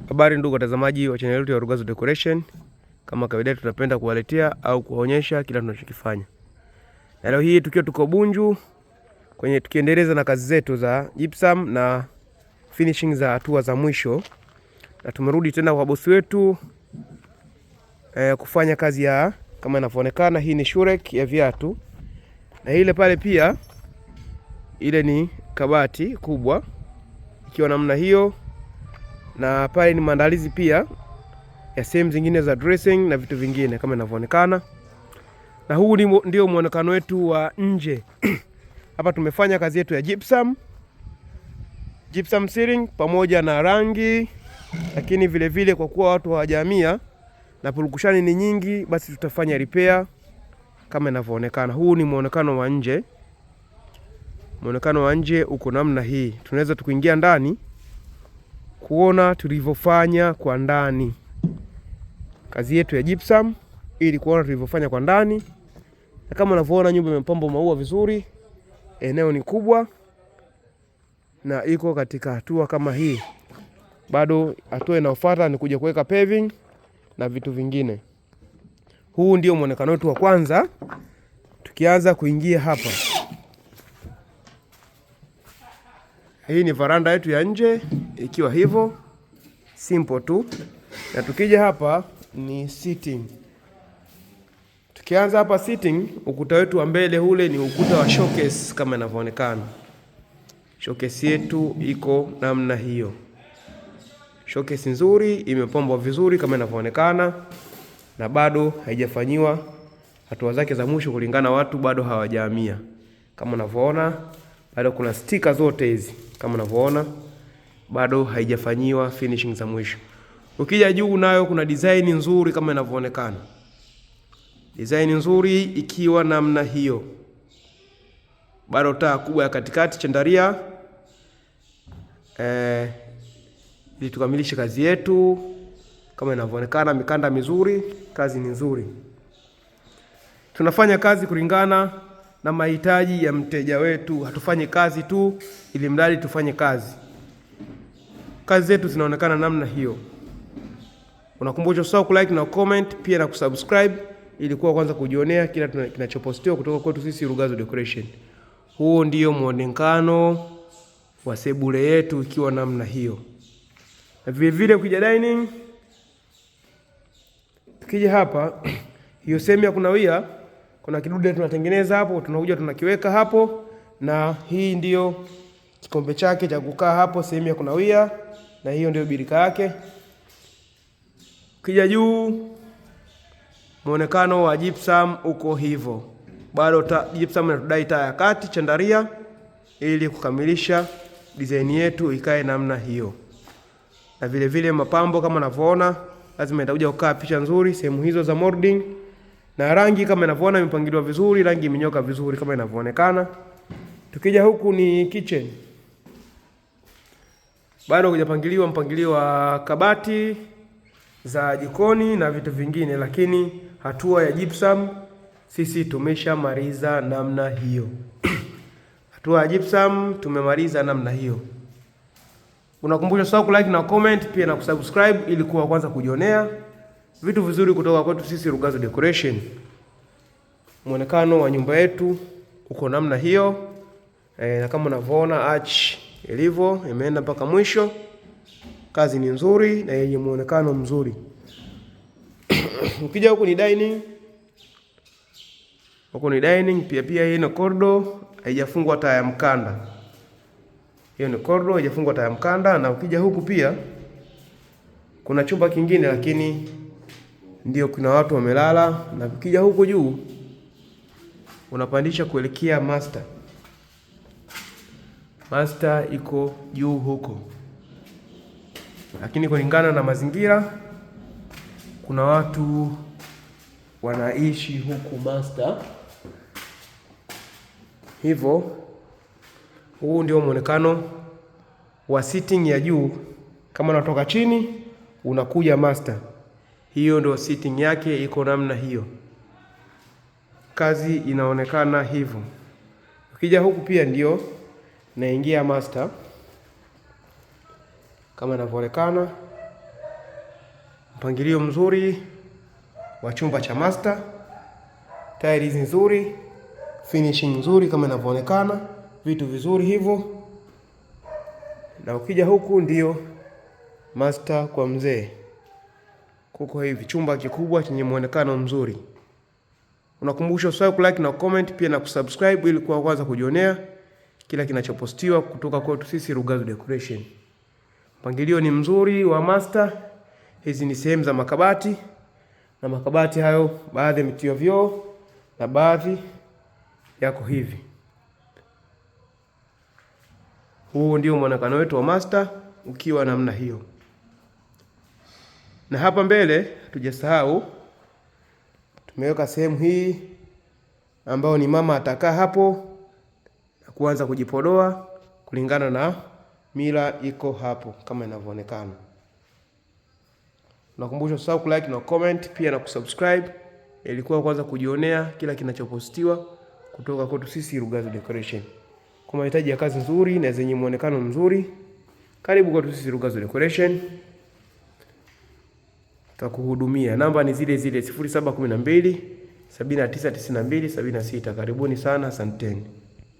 Habari ndugu watazamaji wa channel yetu ya Rugazu Decoration. Kama kawaida tunapenda kuwaletea au kuwaonyesha kila tunachokifanya. Na leo hii tuko Bunju tukiendeleza na kazi zetu za gypsum na finishing za hatua za mwisho. Na tumerudi tena kwa bosi wetu kufanya kazi ya kama inavyoonekana. Hii ni shurek ya viatu. Na ile pale pia ile ni kabati kubwa ikiwa namna hiyo. Na pale ni maandalizi pia ya sehemu zingine za dressing na vitu vingine kama inavyoonekana. Na huu ndio muonekano wetu wa nje. Hapa tumefanya kazi yetu ya gypsum ceiling pamoja na rangi, lakini vile vile kwa kuwa watu hawajamia na purukushani ni nyingi, basi tutafanya repair kama inavyoonekana. Huu ni muonekano wa nje. Muonekano wa nje uko namna hii. Tunaweza tukuingia ndani kuona tulivyofanya kwa ndani kazi yetu ya gypsum, ili kuona tulivyofanya kwa ndani. Na kama unavyoona nyumba imepambwa maua vizuri, eneo ni kubwa na iko katika hatua kama hii. Bado hatua inayofuata ni kuja kuweka paving na vitu vingine. Huu ndio muonekano wetu wa kwanza tukianza kuingia hapa. Hii ni veranda yetu ya nje ikiwa hivyo simple tu. Na tukija hapa ni sitting. Tukianza hapa sitting, ukuta wetu wa mbele ule ni ukuta wa showcase kama inavyoonekana. Showcase yetu iko namna hiyo. Showcase nzuri, imepambwa vizuri kama inavyoonekana, na bado haijafanyiwa hatua zake za mwisho kulingana watu bado hawajahamia. Kama unavyoona, bado kuna sticker zote hizi kama unavyoona, bado haijafanyiwa finishing za mwisho. Ukija juu nayo kuna design nzuri kama inavyoonekana. Design nzuri ikiwa namna hiyo. Bado taa kubwa ya katikati chandaria. Ili tukamilishe kazi yetu kama inavyoonekana, mikanda mizuri, kazi ni nzuri. Tunafanya kazi kulingana na mahitaji ya mteja wetu. Hatufanyi kazi tu ili mradi tufanye kazi. Kazi zetu zinaonekana namna hiyo. Unakumbushwa usahau kulike na comment pia na kusubscribe ili kuwa kwanza kujionea kila kinachopostiwa kutoka kwetu sisi Rugazu Decoration. Huo ndio muonekano wa sebule yetu ikiwa namna hiyo. Na vile vile ukija dining, tukija hapa hiyo sehemu ya kunawia, kuna kidude tunatengeneza hapo, tunakuja tunakiweka hapo, na hii ndio kikombe chake cha kukaa hapo sehemu ya kunawia, na hiyo ndio birika yake. Ukija juu muonekano wa gypsum uko hivyo. Bado gypsum inatudai taa ya kati chandaria ili kukamilisha design yetu ikae namna hiyo. Na vile vile mapambo kama unavyoona, lazima itakuja kukaa picha nzuri sehemu hizo za molding. Na rangi kama unavyoona imepangiliwa vizuri, rangi imenyoka vizuri kama inavyoonekana. Tukija huku ni kitchen. Bado hujapangiliwa mpangilio wa kabati za jikoni na vitu vingine, lakini hatua ya gypsum sisi tumeshamaliza namna hiyo. Hatua ya gypsum tumemaliza namna hiyo. Unakumbusha usahau kulike na comment pia na kusubscribe ili kuwa kwanza kujionea vitu vizuri kutoka kwetu sisi Rugazu Decoration. Muonekano wa nyumba yetu uko namna hiyo. Na kama unavyoona arch ilivyo imeenda mpaka mwisho. Kazi ni nzuri na yenye muonekano mzuri. Ukija huku ni dining. Huku ni dining pia hii ni corridor, haijafungwa taa ya mkanda. Hiyo ni corridor, haijafungwa taa ya mkanda. Na ukija huku pia kuna chumba kingine, lakini ndio kuna watu wamelala. Na ukija huku juu unapandisha kuelekea master. Master iko juu huko. Lakini kulingana na mazingira kuna watu wanaishi huku master. Hivyo huu ndio muonekano wa sitting ya juu. Kama unatoka chini unakuja master, hiyo ndio sitting yake iko namna hiyo. Kazi inaonekana hivyo. Ukija huku pia ndio naingia master kama inavyoonekana. mpangilio mzuri wa chumba cha master, tiles nzuri, finishing nzuri kama inavyoonekana, vitu vizuri hivyo. Na ukija huku ndio master kwa mzee. Kuko hivi chumba kikubwa chenye muonekano mzuri. Unakumbusha usahau like na comment pia na kusubscribe ili kuwa kwanza kujionea kila kinachopostiwa kutoka kwetu sisi Rugazu Decoration. Mpangilio ni mzuri wa master. Hizi ni sehemu za makabati, na makabati hayo baadhi yametiwa vioo na baadhi yako hivi. Huu ndio muonekano wetu wa master ukiwa namna hiyo. Na hapa mbele tujasahau tumeweka sehemu hii ambayo ni mama atakaa hapo na kuanza kujipodoa kulingana na mila iko hapo kama inavyoonekana. Nakumbusha usahau like na comment pia na kusubscribe ili kuwa kwanza kujionea kila kinachopostiwa kutoka kwetu sisi Rugazu Decoration. Kwa mahitaji ya kazi nzuri na zenye muonekano mzuri, karibu kwetu sisi Rugazu Decoration. Tutakuhudumia. Namba ni zile zile 0712 7992 76. Karibuni sana, asanteni.